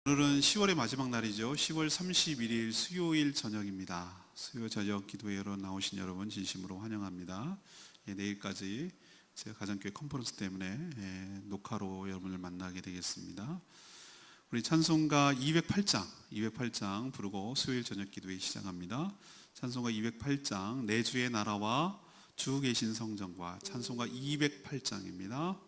오늘은 10월의 마지막 날이죠. 10월 31일 수요일 저녁입니다. 수요 저녁 기도회로 나오신 여러분 진심으로 환영합니다. 내일까지 제가 가정교회 컨퍼런스 때문에 녹화로 여러분을 만나게 되겠습니다. 우리 찬송가 208장 부르고 수요일 저녁 기도회 시작합니다. 찬송가 208장 내 주의 나라와 주 계신 성전과 찬송가 208장입니다.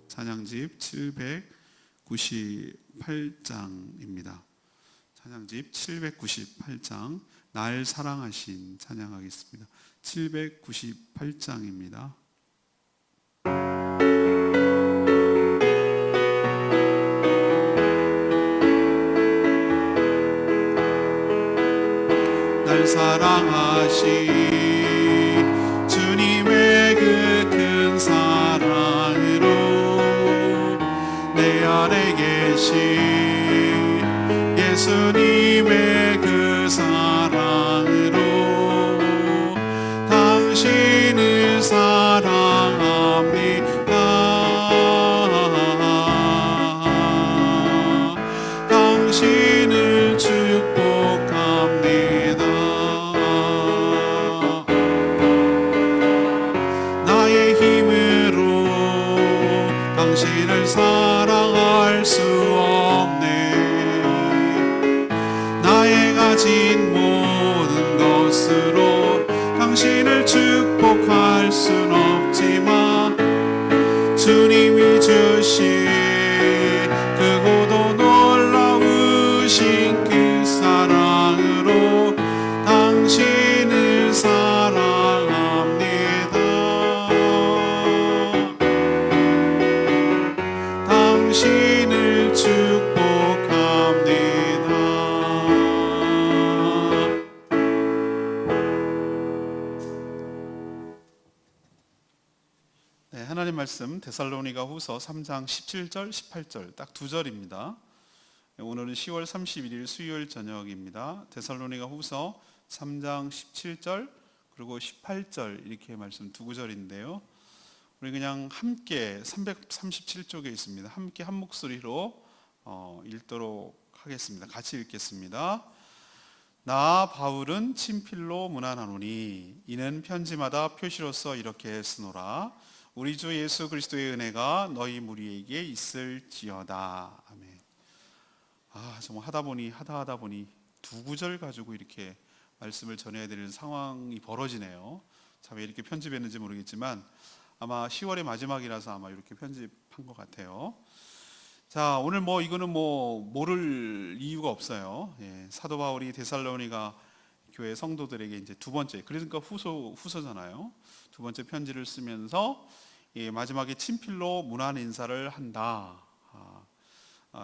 찬양집 798장입니다. 찬양집 798장 날 사랑하신 찬양하겠습니다. 798장입니다. 날 사랑하신 주님의 그 큰 사랑으로 내 안에 계신 예수님의 그 사랑으로 당신을 사랑합니다. 당신을 축복합니다. 나의 힘으로 당신을 사랑할 수 없네. 나의 가진 모든 것으로 당신을 축복할 순 없지만 주님이 주신 크고도 놀라우신 그 사랑으로 당신을 사랑합니다. 당신을 축복합니다. 하나님 말씀 데살로니가 후서 3장 17절 18절 딱 두 절입니다. 오늘은 10월 31일 수요일 저녁입니다. 데살로니가 후서 3장 17절 그리고 18절 이렇게 말씀 두 구절인데요. 우리 그냥 함께 337쪽에 있습니다. 함께 한 목소리로 읽도록 하겠습니다. 같이 읽겠습니다. 나 바울은 친필로 문안하노니 이는 편지마다 표시로서 이렇게 쓰노라. 우리 주 예수 그리스도의 은혜가 너희 무리에게 있을지어다. 아멘. 정말 하다 보니 두 구절 가지고 이렇게 말씀을 전해야 되는 상황이 벌어지네요. 참 왜 이렇게 편집했는지 모르겠지만 아마 10월의 마지막이라서 아마 이렇게 편집한 것 같아요. 자, 오늘 이거는 모를 이유가 없어요. 사도 바울이 데살로니가 교회 성도들에게 이제 두 번째, 그러니까 후서잖아요. 두 번째 편지를 쓰면서 마지막에 친필로 문안 인사를 한다.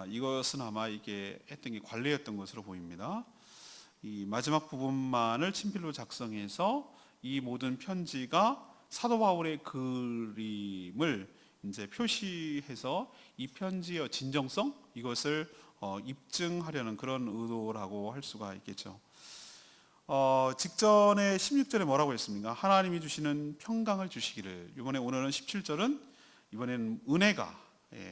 이것은 아마 이게 했던 게 관례였던 것으로 보입니다. 이 마지막 부분만을 친필로 작성해서 이 모든 편지가 사도 바울의 그림을 이제 표시해서 이 편지의 진정성 이것을 입증하려는 그런 의도라고 할 수가 있겠죠. 직전에 16절에 뭐라고 했습니까? 하나님이 주시는 평강을 주시기를. 오늘은 17절은 이번에는 은혜가,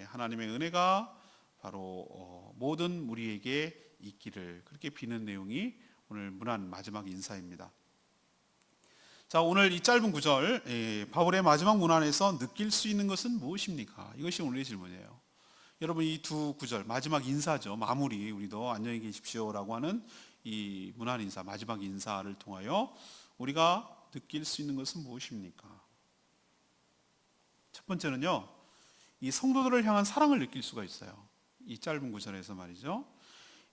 하나님의 은혜가 바로 모든 무리에게 있기를, 그렇게 비는 내용이 오늘 문안 마지막 인사입니다. 자, 오늘 이 짧은 구절, 바울의 마지막 문안에서 느낄 수 있는 것은 무엇입니까? 이것이 오늘의 질문이에요. 여러분, 이 두 구절, 마지막 인사죠. 마무리, 우리도 안녕히 계십시오라고 하는 이 문안 인사, 마지막 인사를 통하여 우리가 느낄 수 있는 것은 무엇입니까? 첫 번째는요, 이 성도들을 향한 사랑을 느낄 수가 있어요. 이 짧은 구절에서 말이죠.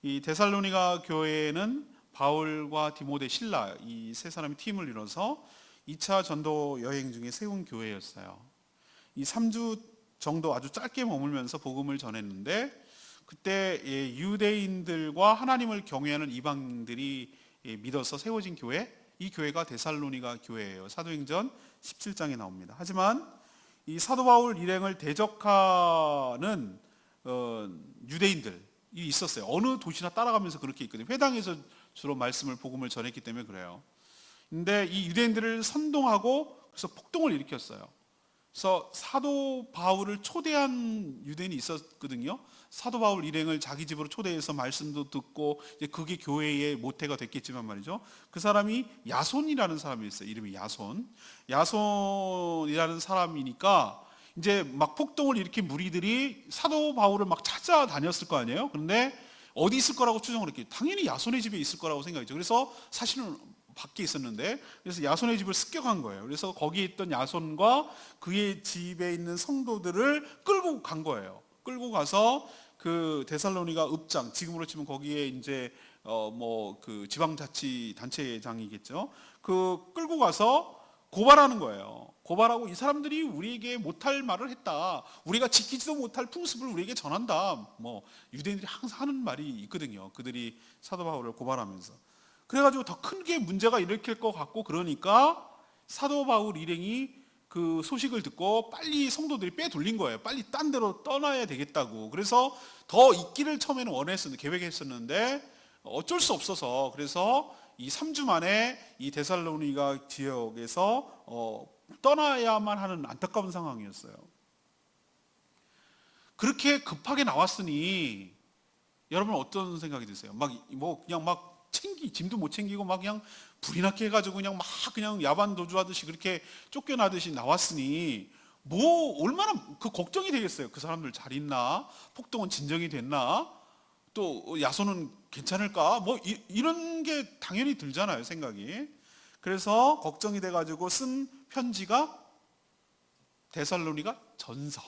이 데살로니가 교회는 바울과 디모데, 실라 이 세 사람이 팀을 이뤄서 2차 전도 여행 중에 세운 교회였어요. 이 3주 정도 아주 짧게 머물면서 복음을 전했는데, 그때 유대인들과 하나님을 경외하는 이방인들이 믿어서 세워진 교회, 이 교회가 데살로니가 교회예요. 사도행전 17장에 나옵니다. 하지만 이 사도 바울 일행을 대적하는 유대인들이 있었어요. 어느 도시나 따라가면서 그렇게 있거든요. 회당에서 주로 복음을 전했기 때문에 그래요. 근데 이 유대인들을 선동하고 그래서 폭동을 일으켰어요. 그래서 사도 바울을 초대한 유대인이 있었거든요. 사도 바울 일행을 자기 집으로 초대해서 말씀도 듣고, 이제 그게 교회의 모태가 됐겠지만 말이죠. 그 사람이 야손이라는 사람이 있어요. 이름이 야손이라는 사람이니까 이제 막 폭동을 일으킨 무리들이 사도 바울을 막 찾아다녔을 거 아니에요. 그런데 어디 있을 거라고 추정을 했겠죠. 당연히 야손의 집에 있을 거라고 생각했죠. 그래서 사실은 밖에 있었는데, 그래서 야손의 집을 습격한 거예요. 그래서 거기에 있던 야손과 그의 집에 있는 성도들을 끌고 간 거예요. 끌고 가서 그 데살로니가 읍장, 지금으로 치면 거기에 이제 그 지방자치단체장이겠죠. 그 끌고 가서 고발하는 거예요. 고발하고, 이 사람들이 우리에게 못할 말을 했다. 우리가 지키지도 못할 풍습을 우리에게 전한다. 유대인들이 항상 하는 말이 있거든요. 그들이 사도 바울을 고발하면서. 그래가지고 더 크게 문제가 일으킬 것 같고, 그러니까 사도 바울 일행이 그 소식을 듣고 빨리 성도들이 빼돌린 거예요. 빨리 딴 데로 떠나야 되겠다고. 그래서 더 있기를 처음에는 계획했었는데 어쩔 수 없어서, 그래서 이 3주 만에 이 데살로니가 지역에서 떠나야만 하는 안타까운 상황이었어요. 그렇게 급하게 나왔으니 여러분 어떤 생각이 드세요? 짐도 못 챙기고 그냥 불이 났게 해가지고 그냥 야반 도주하듯이 그렇게 쫓겨나듯이 나왔으니 얼마나 그 걱정이 되겠어요. 그 사람들 잘 있나? 폭동은 진정이 됐나? 또 야손은 괜찮을까? 이런 게 당연히 들잖아요, 생각이. 그래서 걱정이 돼가지고 쓴 편지가 데살로니가 전서.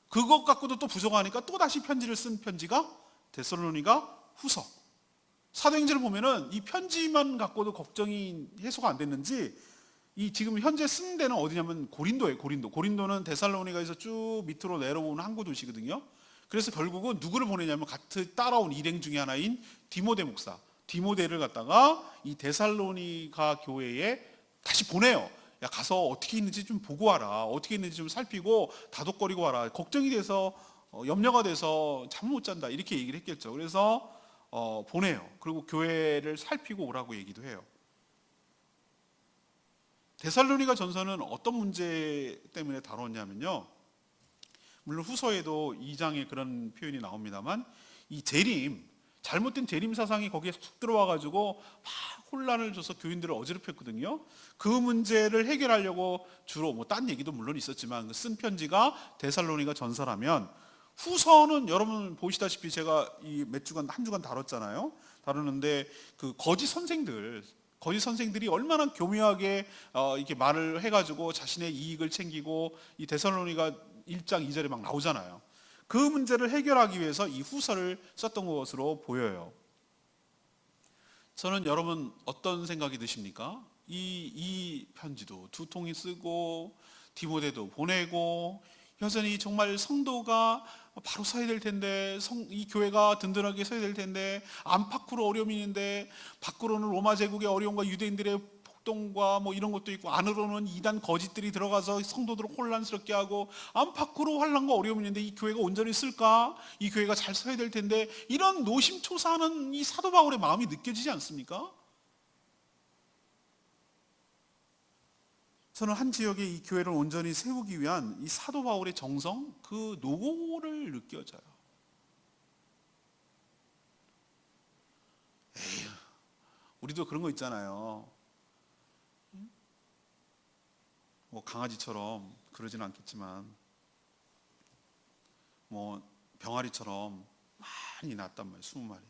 그것 갖고도 또 부족하니까 또 다시 편지를 쓴 편지가 데살로니가 후서. 사도행전을 보면은 이 편지만 갖고도 걱정이 해소가 안 됐는지, 이 지금 현재 쓴 데는 어디냐면 고린도예요. 고린도는 데살로니가에서 쭉 밑으로 내려오는 항구 도시거든요. 그래서 결국은 누구를 보내냐면 같이 따라온 일행 중에 하나인 디모데 목사, 디모데를 갖다가 이 데살로니가 교회에 다시 보내요. 야, 가서 어떻게 있는지 좀 보고 와라. 어떻게 있는지 좀 살피고 다독거리고 와라. 걱정이 돼서 염려가 돼서 잠 못 잔다. 이렇게 얘기를 했겠죠. 그래서 보내요. 그리고 교회를 살피고 오라고 얘기도 해요. 데살로니가 전서는 어떤 문제 때문에 다뤘냐면요, 물론 후서에도 2장에 그런 표현이 나옵니다만, 이 잘못된 재림 사상이 거기에 쑥 들어와가지고 막 혼란을 줘서 교인들을 어지럽혔거든요. 그 문제를 해결하려고 주로 딴 얘기도 물론 있었지만 쓴 편지가 데살로니가 전서라면, 후서는 여러분 보시다시피 제가 한 주간 다뤘는데 그 거짓 선생들이 얼마나 교묘하게 이렇게 말을 해가지고 자신의 이익을 챙기고, 이 데살로니가 1장 2절에 막 나오잖아요. 그 문제를 해결하기 위해서 이 후서를 썼던 것으로 보여요. 저는 여러분 어떤 생각이 드십니까? 이 편지도 두 통이 쓰고 디모데도 보내고 여전히 정말 성도가 바로 서야 될 텐데 이 교회가 든든하게 서야 될 텐데 안팎으로 어려움이 있는데 밖으로는 로마 제국의 어려움과 유대인들의 폭동과 뭐 이런 것도 있고 안으로는 이단 거짓들이 들어가서 성도들을 혼란스럽게 하고 안팎으로 환난과 어려움이 있는데 이 교회가 온전히 쓸까? 이 교회가 잘 서야 될 텐데 이런 노심초사하는 이 사도 바울의 마음이 느껴지지 않습니까? 저는 한 지역의 이 교회를 온전히 세우기 위한 이 사도 바울의 정성, 그 노고를 느껴져요. 에휴, 우리도 그런 거 있잖아요. 뭐 강아지처럼 그러진 않겠지만 뭐 병아리처럼 많이 낳았단 말이에요. 20마리.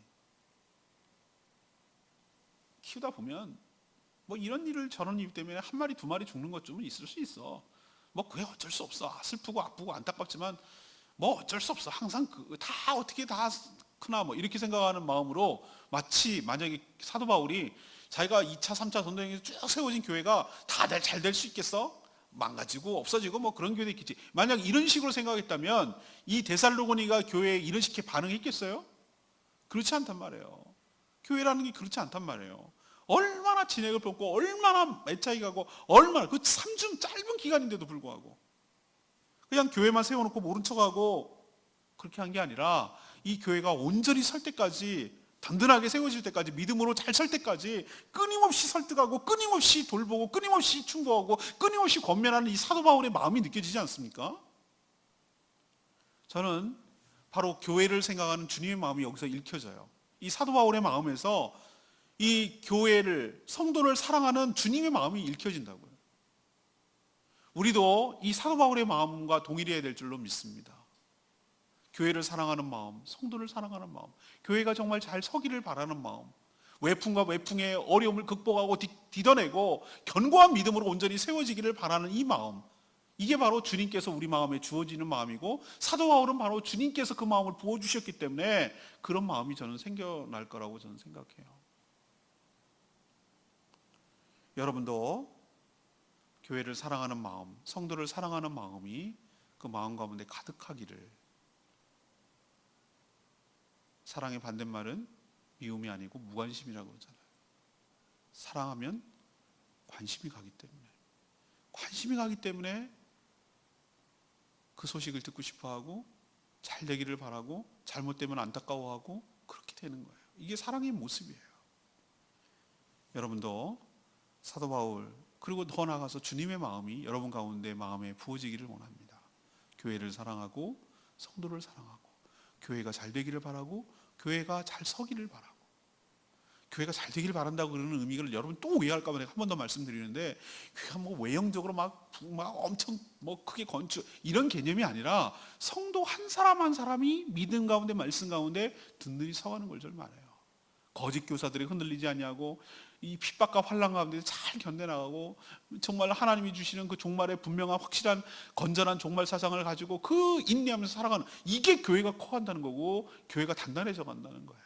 키우다 보면 뭐 이런 일을 저런 일 때문에 한 마리 두 마리 죽는 것쯤은 있을 수 있어. 뭐 그게 어쩔 수 없어. 슬프고 아프고 안타깝지만 뭐 어쩔 수 없어. 항상 다 어떻게 다 크나 뭐 이렇게 생각하는 마음으로 마치 만약에 사도 바울이 자기가 2차 3차 전도행에서 쭉 세워진 교회가 다 잘 될 수 있겠어? 망가지고 없어지고 뭐 그런 교회도 있겠지. 만약 이런 식으로 생각했다면 이 데살로니가 교회에 이런 식의 반응했겠어요? 그렇지 않단 말이에요. 교회라는 게 그렇지 않단 말이에요. 얼마나 진액을 쏟고 얼마나 애착이 가고 얼마나 그 3중 짧은 기간인데도 불구하고 그냥 교회만 세워놓고 모른 척하고 그렇게 한 게 아니라 이 교회가 온전히 설 때까지 든든하게 세워질 때까지 믿음으로 잘 설 때까지 끊임없이 설득하고 끊임없이 돌보고 끊임없이 충고하고 끊임없이 권면하는 이 사도 바울의 마음이 느껴지지 않습니까? 저는 바로 교회를 생각하는 주님의 마음이 여기서 읽혀져요. 이 사도 바울의 마음에서 이 교회를 성도를 사랑하는 주님의 마음이 읽혀진다고요. 우리도 이 사도 바울의 마음과 동일해야 될 줄로 믿습니다. 교회를 사랑하는 마음, 성도를 사랑하는 마음, 교회가 정말 잘 서기를 바라는 마음, 외풍과 외풍의 어려움을 극복하고 디뎌내고 견고한 믿음으로 온전히 세워지기를 바라는 이 마음, 이게 바로 주님께서 우리 마음에 주어지는 마음이고 사도 바울은 바로 주님께서 그 마음을 부어주셨기 때문에 그런 마음이 저는 생겨날 거라고 저는 생각해요. 여러분도 교회를 사랑하는 마음, 성도를 사랑하는 마음이 그 마음 가운데 가득하기를. 사랑의 반대말은 미움이 아니고 무관심이라고 그러잖아요. 사랑하면 관심이 가기 때문에, 관심이 가기 때문에 그 소식을 듣고 싶어하고 잘 되기를 바라고 잘못되면 안타까워하고 그렇게 되는 거예요. 이게 사랑의 모습이에요. 여러분도 사도 바울 그리고 더 나아가서 주님의 마음이 여러분 가운데 마음에 부어지기를 원합니다. 교회를 사랑하고 성도를 사랑하고 교회가 잘 되기를 바라고 교회가 잘 서기를 바라고 교회가 잘 되기를 바란다고 그러는 의미를 여러분 또 오해할까 봐 내가 한 번 더 말씀드리는데 교회가 뭐 외형적으로 막 엄청 뭐 크게 건축 이런 개념이 아니라 성도 한 사람 한 사람이 믿음 가운데 말씀 가운데 든든히 서가는 걸 좀 말해요. 거짓 교사들이 흔들리지 아니하고 이 핍박과 환난 가운데 잘 견뎌나가고 정말 하나님이 주시는 그 종말의 분명한 확실한 건전한 종말 사상을 가지고 그 인내하면서 살아가는 이게 교회가 커간다는 거고 교회가 단단해져 간다는 거예요.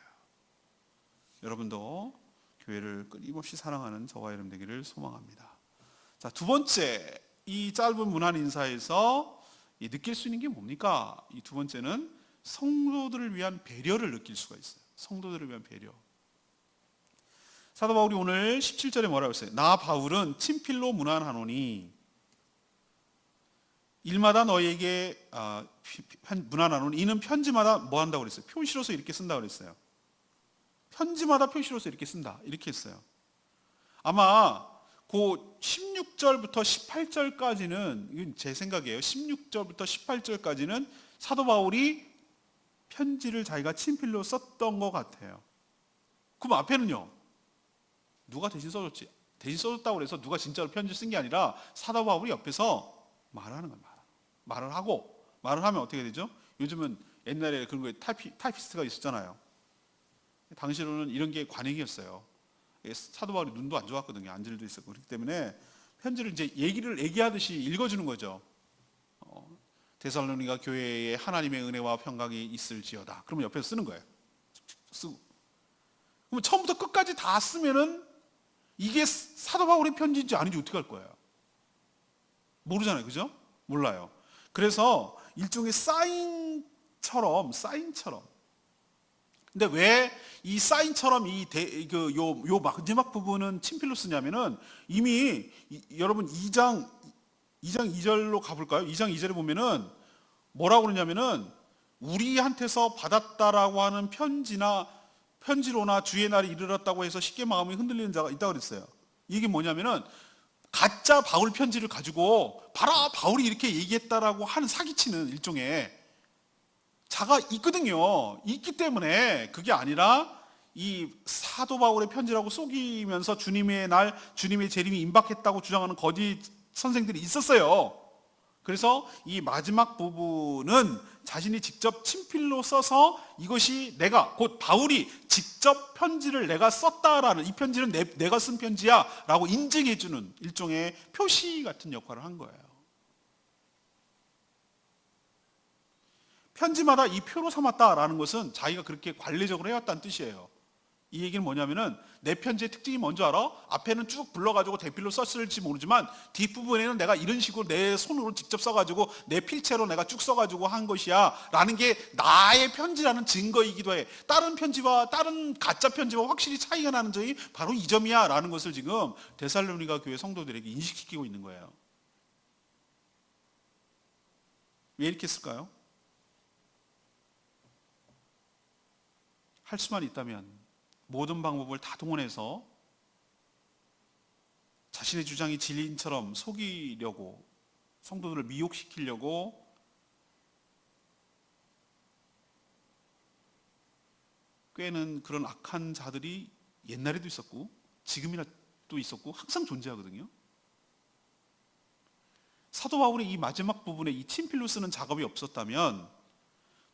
여러분도 교회를 끊임없이 사랑하는 저와 여러분 되기를 소망합니다. 자, 두 번째 이 짧은 문안 인사에서 느낄 수 있는 게 뭡니까? 이 두 번째는 성도들을 위한 배려를 느낄 수가 있어요. 성도들을 위한 배려. 사도 바울이 오늘 17절에 뭐라고 했어요? 나 바울은 친필로 문안하노니 일마다 너희에게 문안하노니 이는 편지마다 뭐 한다고 그랬어요? 표시로서 이렇게 쓴다고 그랬어요. 편지마다 표시로서 이렇게 쓴다. 이렇게 했어요. 아마 그 16절부터 18절까지는 이건 제 생각이에요. 16절부터 18절까지는 사도 바울이 편지를 자기가 친필로 썼던 것 같아요. 그럼 앞에는요? 누가 대신 써줬지? 대신 써줬다고 해서 누가 진짜로 편지를 쓴 게 아니라 사도 바울이 옆에서 말하는 거예요. 말을 하고 말을 하면 어떻게 되죠? 요즘은 옛날에 그런 거에 타이피스트가 있었잖아요. 당시로는 이런 게 관행이었어요. 사도 바울이 눈도 안 좋았거든요. 안질도 있었고 그렇기 때문에 편지를 이제 얘기하듯이 읽어주는 거죠. 데살로니가 교회에 하나님의 은혜와 평강이 있을지어다. 그러면 옆에서 쓰는 거예요. 쓰고. 그럼 처음부터 끝까지 다 쓰면은 이게 사도 바울의 편지인지 아닌지 어떻게 할 거예요? 모르잖아요. 그죠? 몰라요. 그래서 일종의 사인처럼. 근데 왜 이 사인처럼 요 마지막 부분은 친필로 쓰냐면은 이미 여러분 2장 2절로 가볼까요? 2장 2절에 보면은 뭐라고 그러냐면은 우리한테서 받았다라고 하는 편지로나 주의 날이 이르렀다고 해서 쉽게 마음이 흔들리는 자가 있다고 그랬어요. 이게 뭐냐면은 가짜 바울 편지를 가지고 봐라 바울이 이렇게 얘기했다라고 하는 사기치는 일종의 자가 있거든요. 있기 때문에 그게 아니라 이 사도 바울의 편지라고 속이면서 주님의 날, 주님의 재림이 임박했다고 주장하는 거짓 선생들이 있었어요. 그래서 이 마지막 부분은 자신이 직접 친필로 써서 이것이 내가 곧 바울이 직접 편지를 내가 썼다라는 이 편지는 내가 쓴 편지야 라고 인증해주는 일종의 표시 같은 역할을 한 거예요. 편지마다 이 표로 삼았다라는 것은 자기가 그렇게 관례적으로 해왔다는 뜻이에요. 이 얘기는 뭐냐면은 내 편지의 특징이 뭔지 알아? 앞에는 쭉 불러가지고 대필로 썼을지 모르지만 뒷부분에는 내가 이런 식으로 내 손으로 직접 써가지고 내 필체로 내가 쭉 써가지고 한 것이야 라는 게 나의 편지라는 증거이기도 해. 다른 편지와 다른 가짜 편지와 확실히 차이가 나는 점이 바로 이 점이야 라는 것을 지금 데살로니가 교회 성도들에게 인식시키고 있는 거예요. 왜 이렇게 했을까요? 할 수만 있다면 모든 방법을 다 동원해서 자신의 주장이 진리인처럼 속이려고, 성도들을 미혹시키려고 꿰는 그런 악한 자들이 옛날에도 있었고 지금이나 또 있었고 항상 존재하거든요. 사도 바울의 이 마지막 부분에 이 친필로 쓰는 작업이 없었다면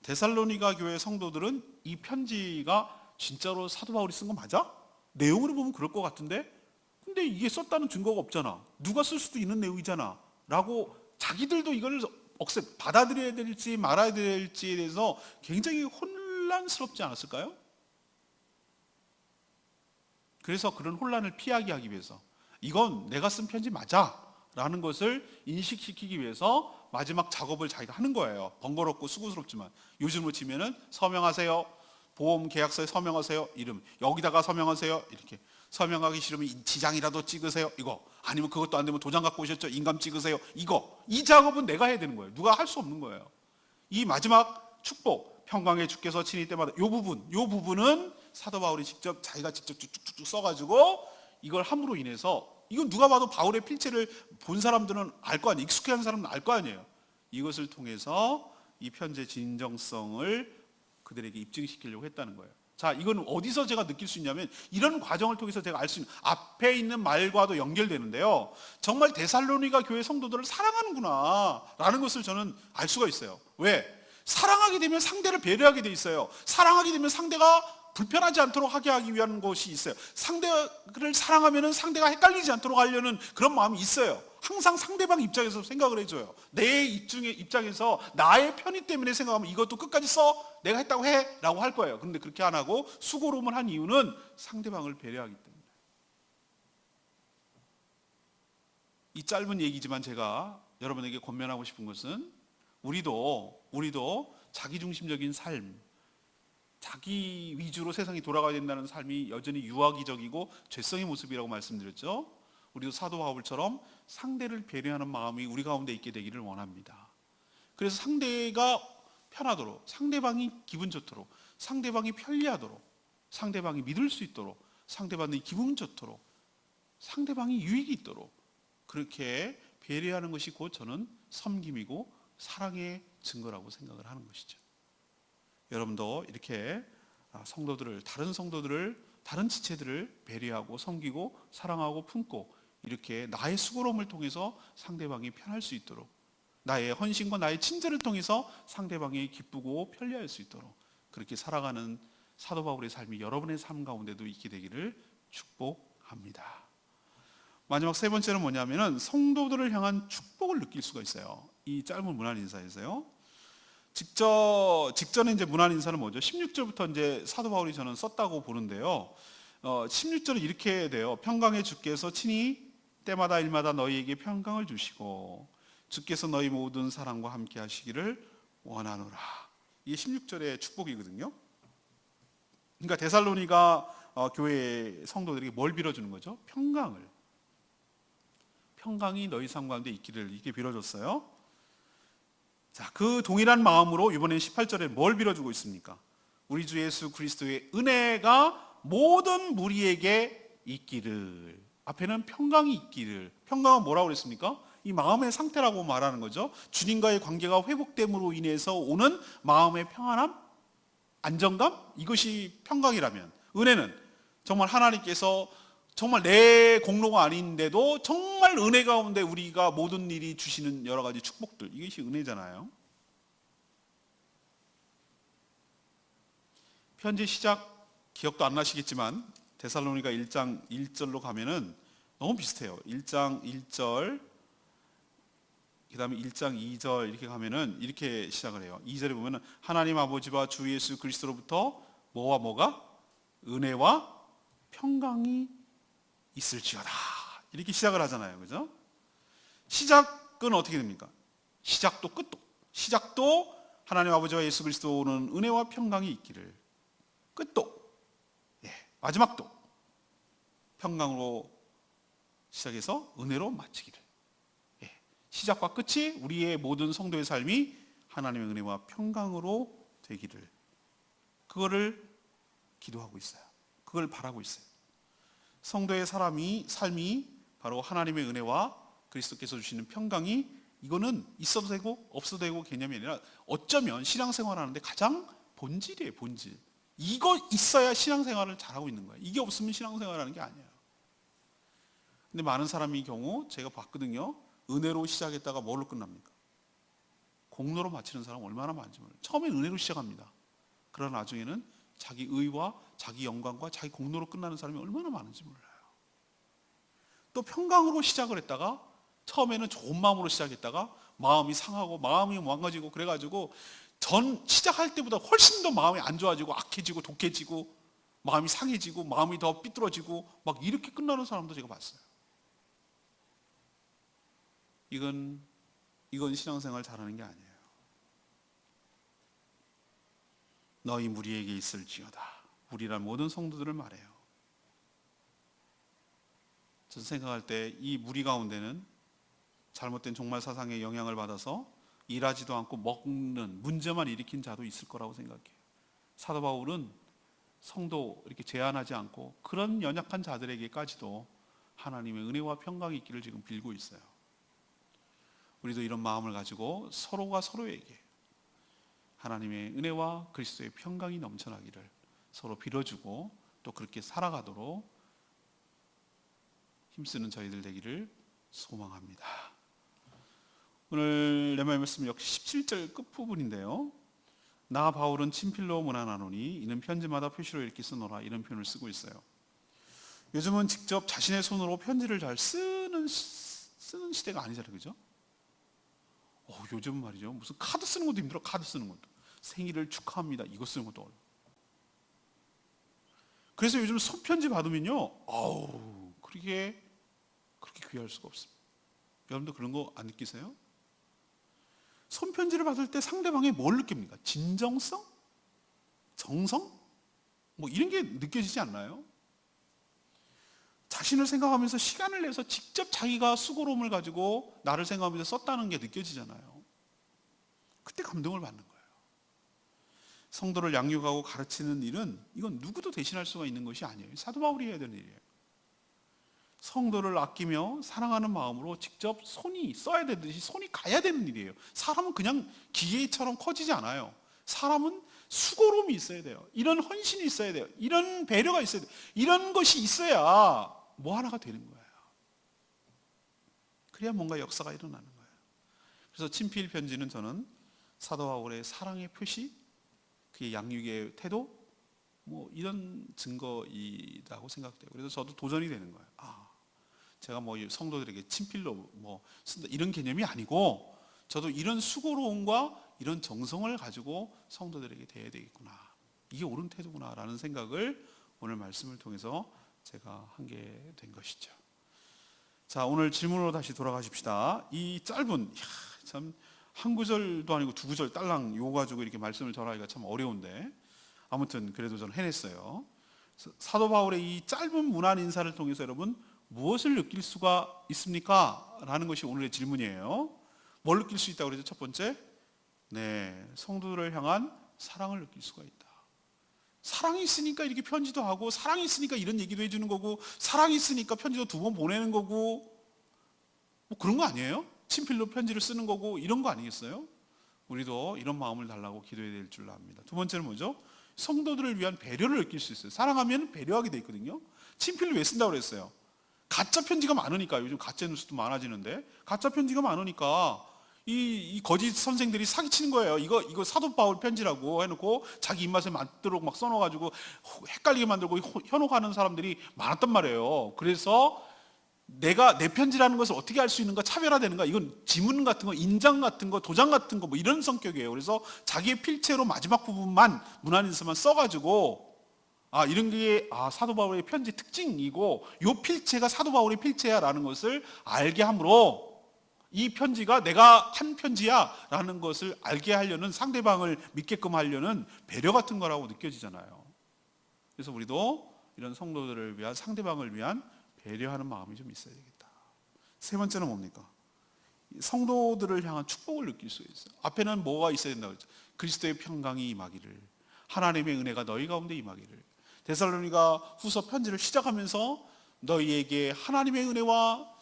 데살로니가 교회 성도들은 이 편지가 진짜로 사도 바울이 쓴 거 맞아? 내용으로 보면 그럴 것 같은데 근데 이게 썼다는 증거가 없잖아. 누가 쓸 수도 있는 내용이잖아 라고 자기들도 이걸 받아들여야 될지 말아야 될지에 대해서 굉장히 혼란스럽지 않았을까요? 그래서 그런 혼란을 피하게 하기 위해서 이건 내가 쓴 편지 맞아 라는 것을 인식시키기 위해서 마지막 작업을 자기가 하는 거예요. 번거롭고 수고스럽지만 요즘으로 치면은 서명하세요, 보험 계약서에 서명하세요, 이름 여기다가 서명하세요, 이렇게 서명하기 싫으면 지장이라도 찍으세요, 이거 아니면 그것도 안 되면 도장 갖고 오셨죠, 인감 찍으세요, 이거 이 작업은 내가 해야 되는 거예요. 누가 할 수 없는 거예요. 이 마지막 축복 평강의 주께서 친히 때마다 요 부분은 사도 바울이 자기가 직접 쭉쭉쭉 써가지고 이걸 함으로 인해서 이건 누가 봐도 바울의 필체를 본 사람들은 알 거 아니에요. 익숙해한 사람은 알 거 아니에요. 이것을 통해서 이 편지의 진정성을 그들에게 입증시키려고 했다는 거예요. 자, 이건 어디서 제가 느낄 수 있냐면 이런 과정을 통해서 제가 알 수 있는 앞에 있는 말과도 연결되는데요. 정말 데살로니가 교회 성도들을 사랑하는구나 라는 것을 저는 알 수가 있어요. 왜? 사랑하게 되면 상대를 배려하게 돼 있어요. 사랑하게 되면 상대가 불편하지 않도록 하게 하기 위한 것이 있어요. 상대를 사랑하면 상대가 헷갈리지 않도록 하려는 그런 마음이 있어요. 항상 상대방 입장에서 생각을 해줘요. 내 입장에서 나의 편의 때문에 생각하면 이것도 끝까지 써 내가 했다고 해 라고 할 거예요. 그런데 그렇게 안 하고 수고로움을 한 이유는 상대방을 배려하기 때문에. 이 짧은 얘기지만 제가 여러분에게 권면하고 싶은 것은 우리도 자기중심적인 삶, 자기 위주로 세상이 돌아가야 된다는 삶이 여전히 유아기적이고 죄성의 모습이라고 말씀드렸죠. 우리도 사도 바울처럼 상대를 배려하는 마음이 우리 가운데 있게 되기를 원합니다. 그래서 상대가 편하도록, 상대방이 기분 좋도록, 상대방이 편리하도록, 상대방이 믿을 수 있도록, 상대방이 기분 좋도록, 상대방이 유익이 있도록 그렇게 배려하는 것이 곧 저는 섬김이고 사랑의 증거라고 생각을 하는 것이죠. 여러분도 이렇게 다른 성도들을, 다른 지체들을 배려하고 섬기고 사랑하고 품고 이렇게 나의 수고로움을 통해서 상대방이 편할 수 있도록, 나의 헌신과 나의 친절을 통해서 상대방이 기쁘고 편리할 수 있도록 그렇게 살아가는 사도 바울의 삶이 여러분의 삶 가운데도 있게 되기를 축복합니다. 마지막 세 번째는 뭐냐면은 성도들을 향한 축복을 느낄 수가 있어요. 이 짧은 문안 인사에서요. 직전에 이제 문안 인사는 뭐죠? 16절부터 이제 사도 바울이 저는 썼다고 보는데요. 16절은 이렇게 돼요. 평강의 주께서 친히 때마다 일마다 너희에게 평강을 주시고 주께서 너희 모든 사랑과 함께 하시기를 원하노라. 이게 16절의 축복이거든요. 그러니까 데살로니가 교회 성도들에게 뭘 빌어주는 거죠? 평강을. 평강이 너희 삶 가운데 있기를 이렇게 빌어줬어요. 자, 그 동일한 마음으로 이번엔 18절에 뭘 빌어주고 있습니까? 우리 주 예수 그리스도의 은혜가 모든 무리에게 있기를. 앞에는 평강이 있기를. 평강은 뭐라고 그랬습니까? 이 마음의 상태라고 말하는 거죠. 주님과의 관계가 회복됨으로 인해서 오는 마음의 평안함, 안정감, 이것이 평강이라면, 은혜는 정말 하나님께서 정말 내 공로가 아닌데도 정말 은혜 가운데 우리가 모든 일이 주시는 여러 가지 축복들, 이것이 은혜잖아요. 편지 시작 기억도 안 나시겠지만 데살로니가 1장 1절로 가면은 너무 비슷해요. 1장 1절, 그 다음에 1장 2절 이렇게 가면은 이렇게 시작을 해요. 2절에 보면은 하나님 아버지와 주 예수 그리스도로부터 뭐가? 은혜와 평강이 있을지어다. 이렇게 시작을 하잖아요. 그죠? 시작은 어떻게 됩니까? 시작도 끝도. 시작도 하나님 아버지와 예수 그리스도는 은혜와 평강이 있기를. 끝도. 마지막도 평강으로 시작해서 은혜로 마치기를. 시작과 끝이 우리의 모든 성도의 삶이 하나님의 은혜와 평강으로 되기를. 그거를 기도하고 있어요. 그걸 바라고 있어요. 성도의 삶이 바로 하나님의 은혜와 그리스도께서 주시는 평강이, 이거는 있어도 되고 없어도 되고 개념이 아니라 어쩌면 신앙생활하는데 가장 본질이에요. 본질. 이거 있어야 신앙생활을 잘하고 있는 거예요. 이게 없으면 신앙생활하는 게 아니에요. 근데 많은 사람의 경우 제가 봤거든요. 은혜로 시작했다가 뭘로 끝납니까? 공로로 마치는 사람 얼마나 많은지 몰라요. 처음엔 은혜로 시작합니다. 그러나 나중에는 자기 의와 자기 영광과 자기 공로로 끝나는 사람이 얼마나 많은지 몰라요. 또 평강으로 시작을 했다가 처음에는 좋은 마음으로 시작했다가 마음이 상하고 마음이 망가지고 그래가지고 시작할 때보다 훨씬 더 마음이 안 좋아지고 악해지고 독해지고 마음이 상해지고 마음이 더 삐뚤어지고 막 이렇게 끝나는 사람도 제가 봤어요. 이건 신앙생활 잘하는 게 아니에요. 너희 무리에게 있을지어다. 무리란 모든 성도들을 말해요. 저는 생각할 때 이 무리 가운데는 잘못된 종말 사상의 영향을 받아서 일하지도 않고 먹는 문제만 일으킨 자도 있을 거라고 생각해요. 사도 바울은 성도 이렇게 제한하지 않고 그런 연약한 자들에게까지도 하나님의 은혜와 평강이 있기를 지금 빌고 있어요. 우리도 이런 마음을 가지고 서로가 서로에게 하나님의 은혜와 그리스도의 평강이 넘쳐나기를 서로 빌어주고 또 그렇게 살아가도록 힘쓰는 저희들 되기를 소망합니다. 오늘 레마의 말씀 역시 17절 끝부분인데요. 나 바울은 친필로 문안하노니 이는 편지마다 표시로 읽기 쓰노라, 이런 표현을 쓰고 있어요. 요즘은 직접 자신의 손으로 편지를 잘 쓰는 시대가 아니잖아요. 그죠? 요즘은 말이죠. 무슨 카드 쓰는 것도 힘들어. 카드 쓰는 것도. 생일을 축하합니다. 이거 쓰는 것도 어려워. 그래서 요즘 손편지 받으면요. 그렇게 귀할 수가 없습니다. 여러분도 그런 거 안 느끼세요? 손편지를 받을 때 상대방이 뭘 느낍니까? 진정성? 정성? 뭐 이런 게 느껴지지 않나요? 자신을 생각하면서 시간을 내서 직접 자기가 수고로움을 가지고 나를 생각하면서 썼다는 게 느껴지잖아요. 그때 감동을 받는 거예요. 성도를 양육하고 가르치는 일은 이건 누구도 대신할 수가 있는 것이 아니에요. 사도 바울이 해야 되는 일이에요. 성도를 아끼며 사랑하는 마음으로 직접 손이 써야 되듯이 손이 가야 되는 일이에요. 사람은 그냥 기계처럼 커지지 않아요. 사람은 수고로움이 있어야 돼요. 이런 헌신이 있어야 돼요. 이런 배려가 있어야 돼요. 이런 것이 있어야 뭐 하나가 되는 거예요. 그래야 뭔가 역사가 일어나는 거예요. 그래서 친필 편지는 저는 사도 바울의 사랑의 표시, 그의 양육의 태도, 뭐 이런 증거이라고 생각돼요. 그래서 저도 도전이 되는 거예요. 제가 뭐 성도들에게 친필로 뭐 쓴다 이런 개념이 아니고 저도 이런 수고로움과 이런 정성을 가지고 성도들에게 대해야 되겠구나, 이게 옳은 태도구나 라는 생각을 오늘 말씀을 통해서 제가 하게 된 것이죠. 자, 오늘 질문으로 다시 돌아가십시다. 이 짧은, 참 한 구절도 아니고 두 구절 딸랑 요 가지고 이렇게 말씀을 전하기가 참 어려운데, 아무튼 그래도 저는 해냈어요. 사도 바울의 이 짧은 문안 인사를 통해서 여러분 무엇을 느낄 수가 있습니까? 라는 것이 오늘의 질문이에요. 뭘 느낄 수 있다고 그러죠? 첫 번째, 성도들을 향한 사랑을 느낄 수가 있다. 사랑이 있으니까 이렇게 편지도 하고, 사랑이 있으니까 이런 얘기도 해주는 거고, 사랑이 있으니까 편지도 2번 보내는 거고, 뭐 그런 거 아니에요? 친필로 편지를 쓰는 거고, 이런 거 아니겠어요? 우리도 이런 마음을 달라고 기도해야 될 줄 압니다. 두 번째는 뭐죠? 성도들을 위한 배려를 느낄 수 있어요. 사랑하면 배려하게 돼 있거든요. 친필을 왜 쓴다고 그랬어요? 가짜 편지가 많으니까. 요즘 가짜 뉴스도 많아지는데, 가짜 편지가 많으니까 이 거짓 선생들이 사기치는 거예요. 이거 사도 바울 편지라고 해놓고 자기 입맛에 맞도록 막 써놔가지고 헷갈리게 만들고 현혹하는 사람들이 많았단 말이에요. 그래서 내가 내 편지라는 것을 어떻게 알 수 있는가, 차별화되는가, 이건 지문 같은 거, 인장 같은 거, 도장 같은 거, 뭐 이런 성격이에요. 그래서 자기의 필체로 마지막 부분만, 문안인서만 써가지고, 이런 게 사도 바울의 편지 특징이고, 요 필체가 사도 바울의 필체야라는 것을 알게 함으로, 이 편지가 내가 한 편지야 라는 것을 알게 하려는, 상대방을 믿게끔 하려는 배려 같은 거라고 느껴지잖아요. 그래서 우리도 이런 성도들을 위한, 상대방을 위한 배려하는 마음이 좀 있어야 되겠다. 세 번째는 뭡니까? 성도들을 향한 축복을 느낄 수 있어요. 앞에는 뭐가 있어야 된다고 했죠? 그리스도의 평강이 임하기를, 하나님의 은혜가 너희 가운데 임하기를. 데살로니가 후서 편지를 시작하면서 너희에게 하나님의 은혜와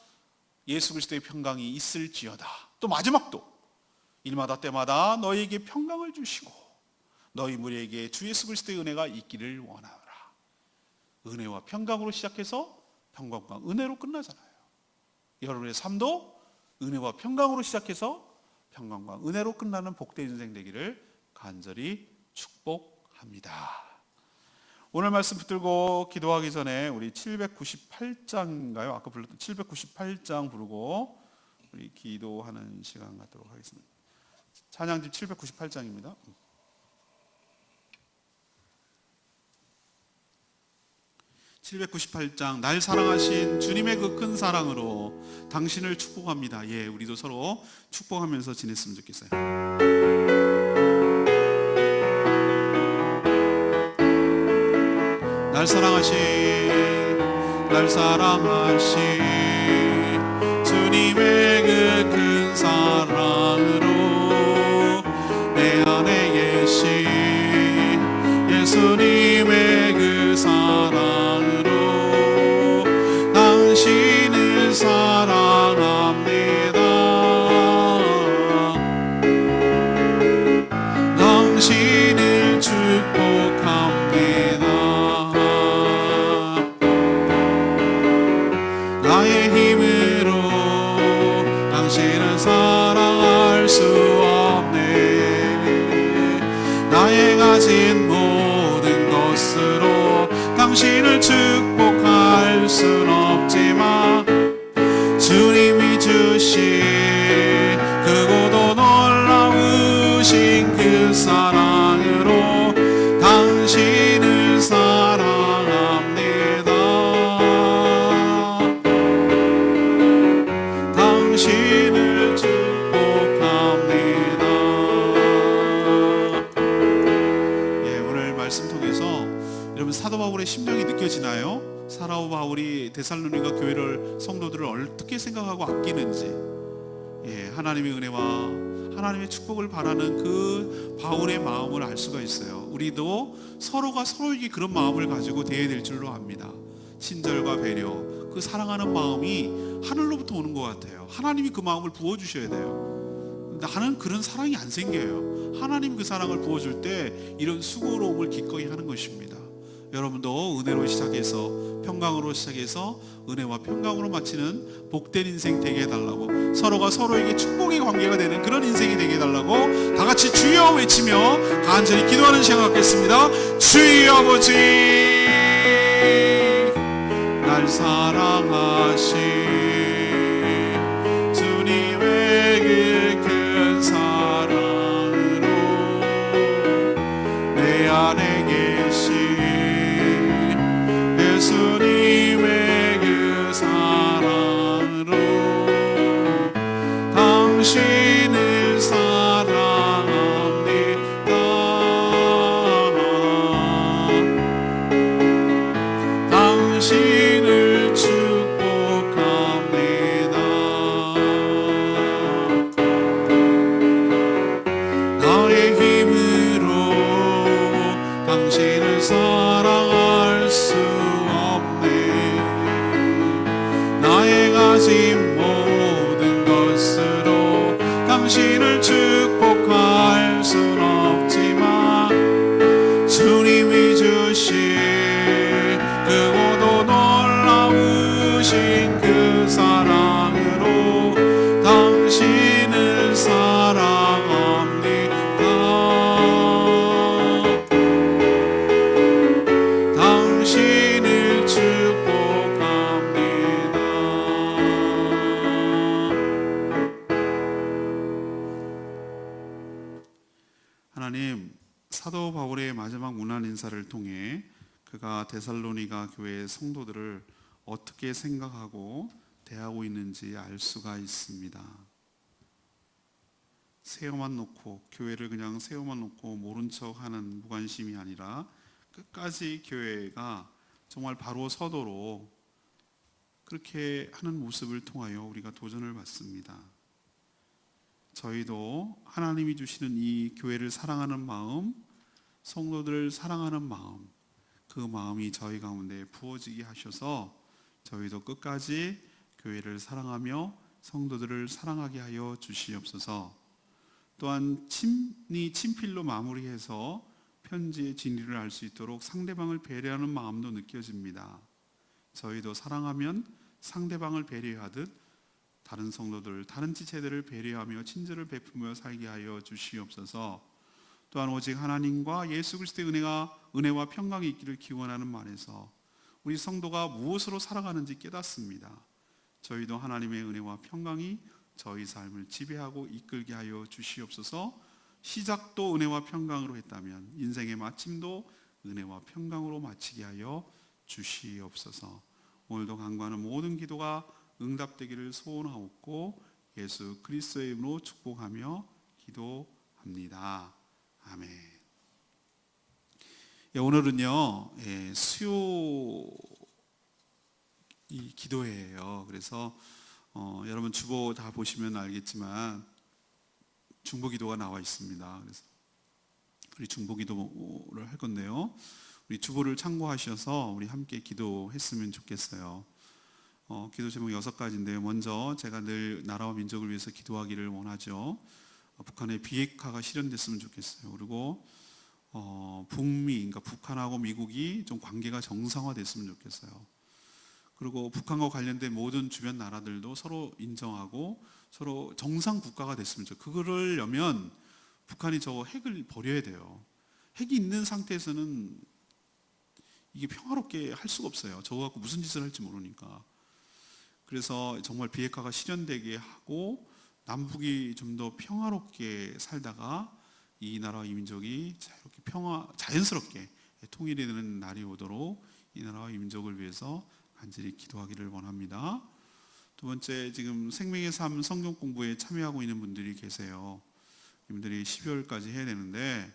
예수 그리스도의 평강이 있을지어다. 또 마지막도 일마다 때마다 너희에게 평강을 주시고 너희 무리에게 주 예수 그리스도의 은혜가 있기를 원하노라. 은혜와 평강으로 시작해서 평강과 은혜로 끝나잖아요. 여러분의 삶도 은혜와 평강으로 시작해서 평강과 은혜로 끝나는 복된 인생 되기를 간절히 축복합니다. 오늘 말씀 붙들고 기도하기 전에 우리 798장인가요? 아까 불렀던 798장 부르고 우리 기도하는 시간 갖도록 하겠습니다. 찬양집 798장입니다. 798장, 날 사랑하신 주님의 그 큰 사랑으로 당신을 축복합니다. 우리도 서로 축복하면서 지냈으면 좋겠어요. 날 사랑하신 주님의 그 큰 사랑으로 내 안에 계신 예수님의 그 사랑으로 당신을 사랑합니다. 당신을 축복합니다. 나의 힘으로 당신을 사랑할 수 없네. 나의 가진 모든 것으로 당신을 축복할 순 없지만 주님이 주신 크고도 놀라우신 그 사랑으로 당신을 사랑합니다. 당신을 축복합니다. 오늘 말씀 통해서 여러분 사도 바울의 심정이 느껴지나요? 사도 바울이 데살로니가 교회를, 성도들을 어떻게 생각하고 아끼는지, 하나님의 은혜와 하나님의 축복을 바라는 그 바울의 마음을 알 수가 있어요. 우리도 서로가 서로에게 그런 마음을 가지고 대해야 될 줄로 압니다. 친절과 배려, 그 사랑하는 마음이 하늘로부터 오는 것 같아요. 하나님이 그 마음을 부어주셔야 돼요. 나는 그런 사랑이 안 생겨요. 하나님이 그 사랑을 부어줄 때 이런 수고로움을 기꺼이 하는 것입니다. 여러분도 은혜로 시작해서 평강으로 시작해서 은혜와 평강으로 마치는 복된 인생 되게 해달라고, 서로가 서로에게 축복의 관계가 되는 그런 인생이 되게 해달라고 다 같이 주여 외치며 간절히 기도하는 시간 갖겠습니다. 주여 아버지, 날 사랑하신 주님의 그 큰 사랑으로 당신을 사랑합니다. 당신을 축복합니다. 나의 힘으로 당신을 사랑할 수 없네. 나의 가진 모든 것으로 당신을 축복할 순 없지만 주님이 주신 크고도 놀라우신 그 사랑으로 당신을 사랑합니다. 당신을 축복합니다. 하나님, 사도 바울의 마지막 문안 인사를 통해 그가 데살로니가 교회의 성도들을 어떻게 생각하고 대하고 있는지 알 수가 있습니다. 세워만 놓고, 교회를 그냥 세워만 놓고 모른 척하는 무관심이 아니라 끝까지 교회가 정말 바로 서도록 그렇게 하는 모습을 통하여 우리가 도전을 받습니다. 저희도 하나님이 주시는 이 교회를 사랑하는 마음, 성도들을 사랑하는 마음, 그 마음이 저희 가운데 부어지게 하셔서 저희도 끝까지 교회를 사랑하며 성도들을 사랑하게 하여 주시옵소서. 또한 친필로 마무리해서 편지의 진리를 알 수 있도록 상대방을 배려하는 마음도 느껴집니다. 저희도 사랑하면 상대방을 배려하듯 다른 성도들, 다른 지체들을 배려하며 친절을 베푸며 살게 하여 주시옵소서. 또한 오직 하나님과 예수 그리스도의 은혜와 평강이 있기를 기원하는 말에서 우리 성도가 무엇으로 살아가는지 깨닫습니다. 저희도 하나님의 은혜와 평강이 저희 삶을 지배하고 이끌게 하여 주시옵소서. 시작도 은혜와 평강으로 했다면 인생의 마침도 은혜와 평강으로 마치게 하여 주시옵소서. 오늘도 간구하는 모든 기도가 응답되기를 소원하옵고 예수 그리스도의 이름으로 축복하며 기도합니다. 아멘. 오늘은요, 수요 이 기도회예요. 그래서 여러분 주보 다 보시면 알겠지만 중보기도가 나와 있습니다. 그래서 우리 중보기도를 할 건데요, 우리 주보를 참고하셔서 우리 함께 기도했으면 좋겠어요. 기도 제목 6가지인데요. 먼저 제가 늘 나라와 민족을 위해서 기도하기를 원하죠. 북한의 비핵화가 실현됐으면 좋겠어요. 그리고 북미, 그러니까 북한하고 미국이 좀 관계가 정상화됐으면 좋겠어요. 그리고 북한과 관련된 모든 주변 나라들도 서로 인정하고 서로 정상 국가가 됐으면 좋겠어요. 그러려면 북한이 저 핵을 버려야 돼요. 핵이 있는 상태에서는 이게 평화롭게 할 수가 없어요. 저거 갖고 무슨 짓을 할지 모르니까. 그래서 정말 비핵화가 실현되게 하고 남북이 좀 더 평화롭게 살다가 이 나라와 이 민족이 자연스럽게 통일이 되는 날이 오도록 이 나라와 이 민족을 위해서 간절히 기도하기를 원합니다. 두 번째, 지금 생명의 삶 성경 공부에 참여하고 있는 분들이 계세요. 이분들이 12월까지 해야 되는데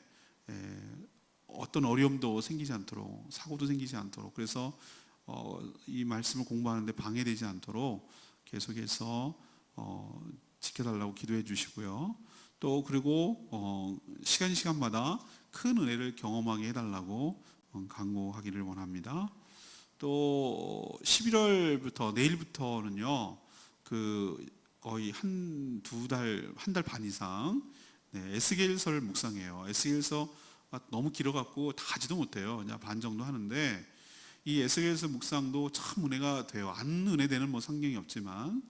어떤 어려움도 생기지 않도록, 사고도 생기지 않도록, 그래서 이 말씀을 공부하는데 방해되지 않도록 계속해서 지켜달라고 기도해 주시고요. 또 그리고 시간마다 큰 은혜를 경험하게 해달라고 간구하기를 원합니다. 또 11월부터 내일부터는요, 거의 한 달 반 이상 에스겔서를 묵상해요. 에스겔서가 너무 길어갖고 다 하지도 못해요. 그냥 반 정도 하는데 이 에스겔서 묵상도 참 은혜가 돼요. 안 은혜되는 성경이 없지만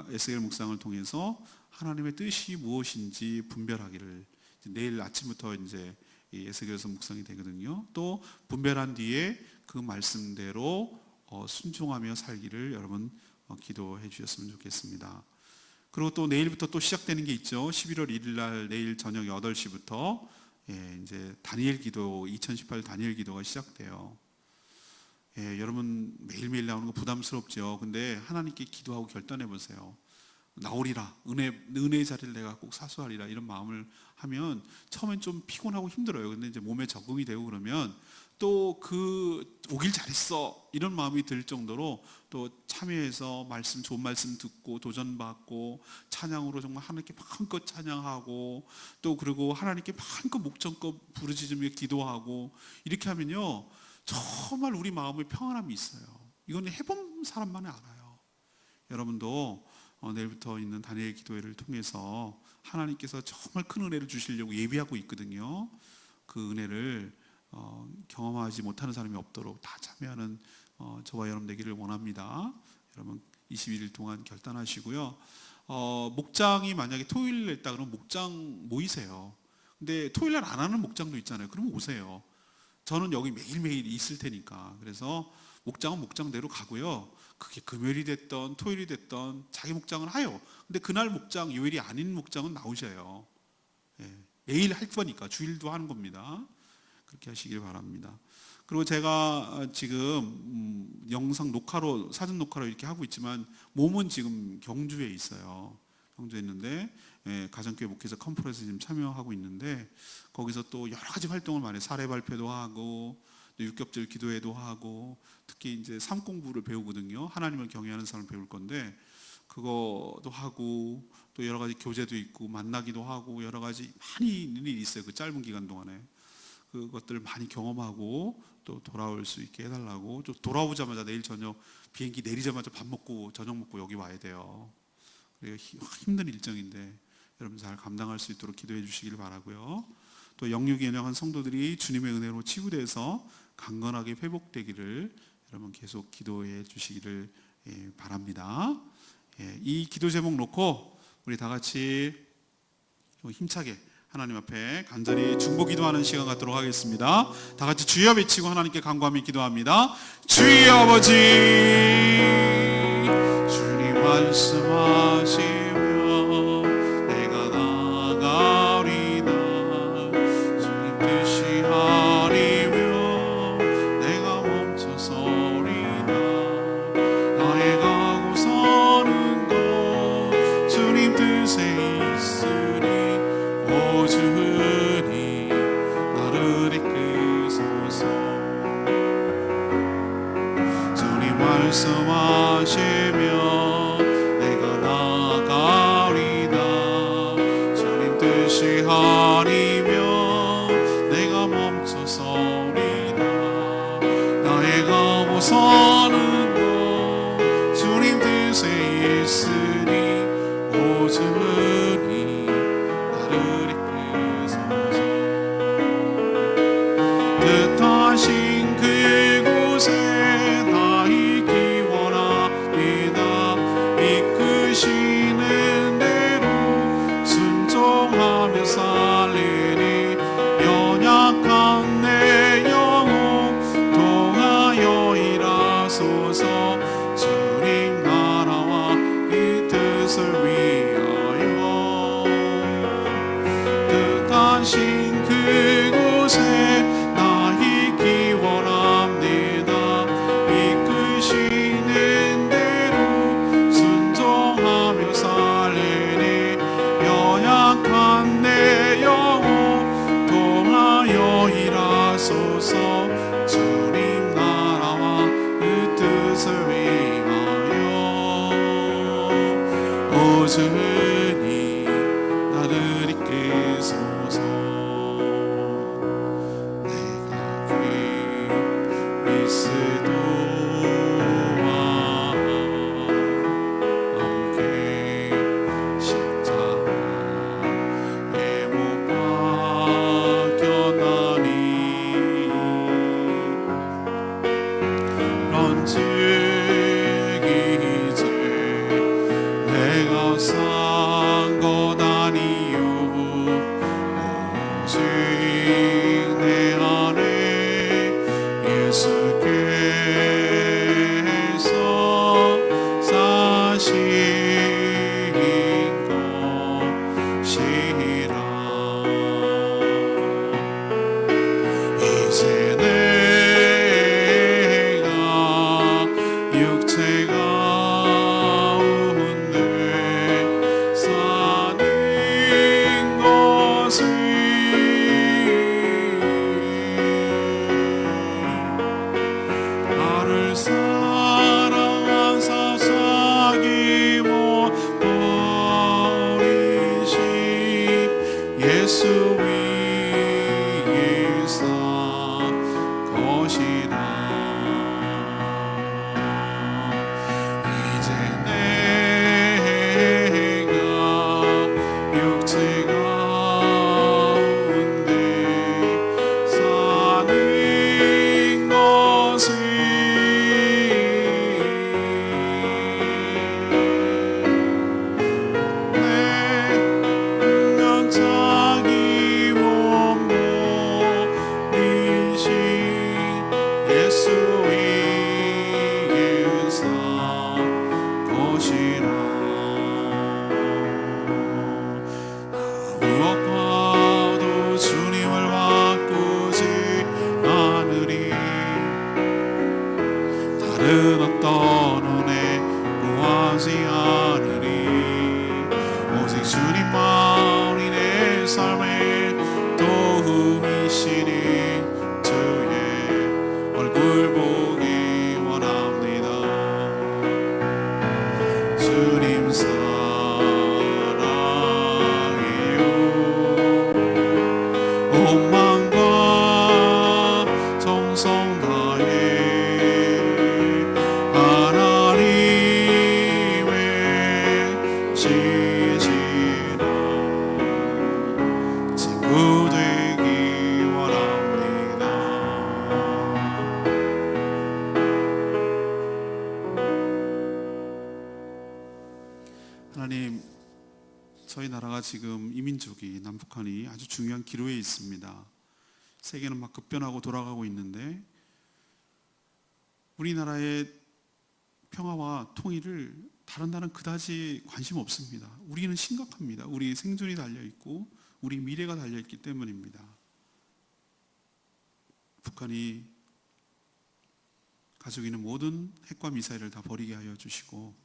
에스겔 묵상을 통해서 하나님의 뜻이 무엇인지 분별하기를, 내일 아침부터 이제 이 에스겔서 묵상이 되거든요. 또 분별한 뒤에 그 말씀대로 순종하며 살기를 여러분 기도해 주셨으면 좋겠습니다. 그리고 또 내일부터 또 시작되는 게 있죠. 11월 1일 날 내일 저녁 8시부터 이제 다니엘 기도, 2018 다니엘 기도가 시작돼요. 여러분 매일매일 나오는 거 부담스럽죠. 근데 하나님께 기도하고 결단해 보세요. 나오리라, 은혜의 자리를 내가 꼭 사수하리라, 이런 마음을 하면 처음엔 좀 피곤하고 힘들어요. 근데 이제 몸에 적응이 되고 그러면 또 그 오길 잘했어 이런 마음이 들 정도로 또 참여해서 좋은 말씀 듣고 도전받고 찬양으로 정말 하나님께 마음껏 찬양하고, 또 그리고 하나님께 마음껏 목전껏 부르짖으며 기도하고, 이렇게 하면요 정말 우리 마음에 평안함이 있어요. 이건 해본 사람만이 알아요. 여러분도 내일부터 있는 다니엘 기도회를 통해서 하나님께서 정말 큰 은혜를 주시려고 예비하고 있거든요. 그 은혜를 경험하지 못하는 사람이 없도록 다 참여하는 저와 여러분 되기를 원합니다. 여러분 21일 동안 결단하시고요. 목장이 만약에 토요일 날 있다 그러면 목장 모이세요. 근데 토요일 날 안 하는 목장도 있잖아요. 그러면 오세요. 저는 여기 매일매일 있을 테니까. 그래서 목장은 목장대로 가고요. 그게 금요일이 됐던 토요일이 됐던 자기 목장을 하요. 근데 그날 목장, 요일이 아닌 목장은 나오셔요. 매일 할 거니까 주일도 하는 겁니다. 그렇게 하시길 바랍니다. 그리고 제가 지금 영상 녹화로, 사진 녹화로 이렇게 하고 있지만 몸은 지금 경주에 있어요. 경주에 있는데 가정교회 목회자 컨퍼런스에 지금 참여하고 있는데, 거기서 또 여러 가지 활동을 많이 해요. 사례 발표도 하고 육겹절 기도회도 하고, 특히 이제 삶 공부를 배우거든요. 하나님을 경외하는 삶을 배울 건데 그거도 하고, 또 여러 가지 교제도 있고 만나기도 하고, 여러 가지 많이 일이 있어요. 그 짧은 기간 동안에 그것들을 많이 경험하고 또 돌아올 수 있게 해달라고. 또 돌아오자마자 내일 저녁 비행기 내리자마자 밥 먹고 저녁 먹고 여기 와야 돼요. 힘든 일정인데 여러분 잘 감당할 수 있도록 기도해 주시길 바라고요. 또 영육이 연약한 성도들이 주님의 은혜로 치유돼서 강건하게 회복되기를 여러분 계속 기도해 주시기를 바랍니다. 이 기도 제목 놓고 우리 다 같이 힘차게 하나님 앞에 간절히 중보 기도하는 시간 갖도록 하겠습니다. 다 같이 주여 외치고 하나님께 간구하며 기도합니다. 주의 아버지, 주님 말씀하시며 내가 나아가리다. 주님 뜻이 하리며 내가 멈춰서리다. 나의 가고 서는 것 주님 뜻에 있으리. 오 주님 나를 이끄소서. 주님 말씀하시며 내가 나아가리다. 주님 뜻이 하리며 내가 멈춰서리다. 나의 가고 서는 곳 주님 뜻에 있으니 오 주님 나를 이끄소서. 뜻하신 그곳에 나 있기 원합니다. 이끄시는 대로 순종하며 살리니 연약한 내 영혼 통하여 일하소서. 주님 나라와 이 뜻을 위하여 뜻하신 그곳에 나 있기 원합니다. 이끄시는 대로 순종하며 살리니 연약한 내 영혼 통하여 일하소서. 주님 나라와 그 뜻을 위하여 오 주님 나를 이끄소서. 내가 그리스도와 함께 십자가에 못 박혔나니 그런즉 이제 내가 것이라. 무엇과도 주님을 바꾸지 않으리. 다른 어떤 은혜 구하지 않으리. 오직 주님만이 내 삶의 도움이시니 주의 얼굴 보기 원합니다. 주님 사랑해요. 온 마음과 정성 다해 하나님의 지시라 친구 되기 원합니다. 하나님, 저희 나라가 지금 이민족이 남북한이 아주 중요한 기로에 있습니다. 세계는 막 급변하고 돌아가고 있는데 우리나라의 평화와 통일을 다른 나라는 그다지 관심 없습니다. 우리는 심각합니다. 우리 생존이 달려있고 우리 미래가 달려있기 때문입니다. 북한이 가지고 있는 모든 핵과 미사일을 다 버리게 하여 주시고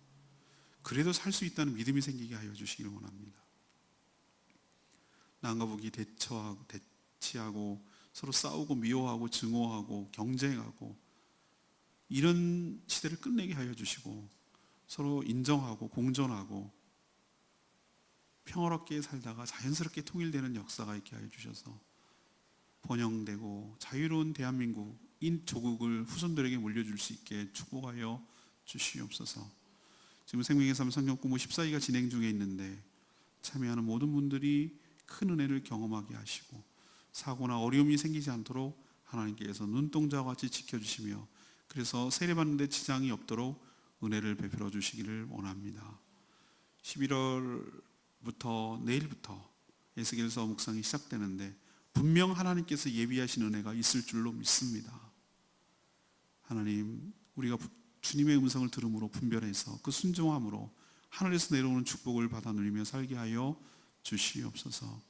그래도 살 수 있다는 믿음이 생기게 하여 주시기를 원합니다. 남과 북이 대치하고 서로 싸우고 미워하고 증오하고 경쟁하고 이런 시대를 끝내게 하여 주시고 서로 인정하고 공존하고 평화롭게 살다가 자연스럽게 통일되는 역사가 있게 하여 주셔서 번영되고 자유로운 대한민국인 조국을 후손들에게 물려줄 수 있게 축복하여 주시옵소서. 지금 생명의 삶 성경 공부 14기가 진행 중에 있는데 참여하는 모든 분들이 큰 은혜를 경험하게 하시고 사고나 어려움이 생기지 않도록 하나님께서 눈동자와 같이 지켜주시며 그래서 세례받는 데 지장이 없도록 은혜를 베풀어 주시기를 원합니다. 11월부터 내일부터 에스겔서 묵상이 시작되는데 분명 하나님께서 예비하신 은혜가 있을 줄로 믿습니다. 하나님, 우리가 주님의 음성을 들음으로 분별해서 그 순종함으로 하늘에서 내려오는 축복을 받아 누리며 살게 하여 주시옵소서.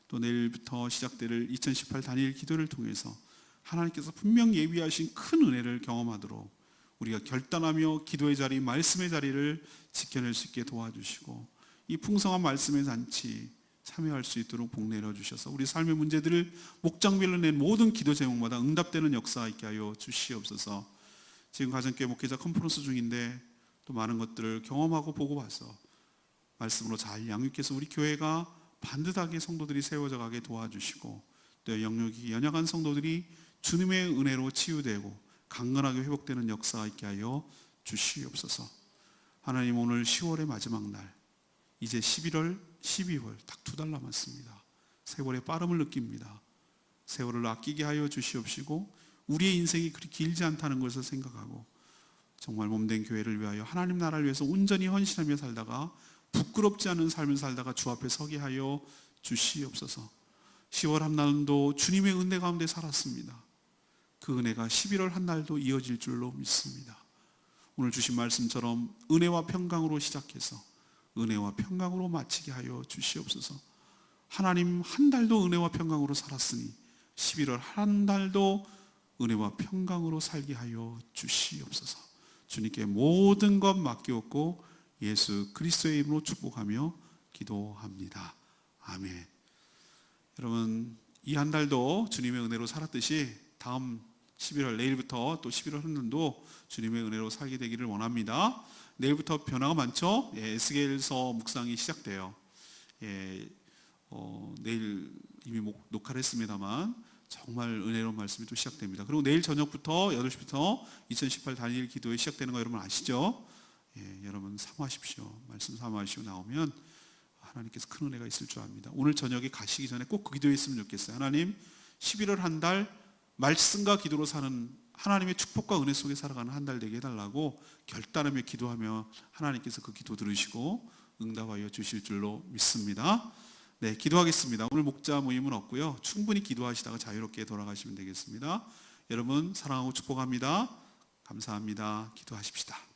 또 내일부터 시작될 2018 다니엘 기도를 통해서 하나님께서 분명 예비하신 큰 은혜를 경험하도록 우리가 결단하며 기도의 자리, 말씀의 자리를 지켜낼 수 있게 도와주시고 이 풍성한 말씀의 잔치 참여할 수 있도록 복 내려주셔서 우리 삶의 문제들을 목장별로 낸 모든 기도 제목마다 응답되는 역사 있게 하여 주시옵소서. 지금 가정교회 목회자 컨퍼런스 중인데 또 많은 것들을 경험하고 보고 봐서 말씀으로 잘 양육해서 우리 교회가 반듯하게 성도들이 세워져 가게 도와주시고 또 영역이 연약한 성도들이 주님의 은혜로 치유되고 강건하게 회복되는 역사가 있게 하여 주시옵소서. 하나님, 오늘 10월의 마지막 날 이제 11월, 12월 딱 2달 남았습니다. 세월의 빠름을 느낍니다. 세월을 아끼게 하여 주시옵시고 우리의 인생이 그리 길지 않다는 것을 생각하고 정말 몸된 교회를 위하여 하나님 나라를 위해서 온전히 헌신하며 살다가 부끄럽지 않은 삶을 살다가 주 앞에 서게 하여 주시옵소서. 10월 한 날도 주님의 은혜 가운데 살았습니다. 그 은혜가 11월 한 날도 이어질 줄로 믿습니다. 오늘 주신 말씀처럼 은혜와 평강으로 시작해서 은혜와 평강으로 마치게 하여 주시옵소서. 하나님, 한 달도 은혜와 평강으로 살았으니 11월 한 달도 은혜와 평강으로 살게 하여 주시옵소서. 주님께 모든 것 맡기옵고 예수 그리스도의 이름으로 축복하며 기도합니다. 아멘. 여러분, 이 한 달도 주님의 은혜로 살았듯이 다음 11월 내일부터 또 11월 한 달도 주님의 은혜로 살게 되기를 원합니다. 내일부터 변화가 많죠. 에스겔서 묵상이 시작돼요. 내일 이미 녹화를 했습니다만 정말 은혜로운 말씀이 또 시작됩니다. 그리고 내일 저녁부터 8시부터 2018 다니엘 기도회 시작되는 거 여러분 아시죠? 여러분 사모하십시오. 말씀 사모하시고 나오면 하나님께서 큰 은혜가 있을 줄 압니다. 오늘 저녁에 가시기 전에 꼭 그 기도했으면 좋겠어요. 하나님, 11월 한 달 말씀과 기도로 사는 하나님의 축복과 은혜 속에 살아가는 한 달 되게 해달라고 결단하며 기도하며 하나님께서 그 기도 들으시고 응답하여 주실 줄로 믿습니다. 네, 기도하겠습니다. 오늘 목자 모임은 없고요. 충분히 기도하시다가 자유롭게 돌아가시면 되겠습니다. 여러분 사랑하고 축복합니다. 감사합니다. 기도하십시다.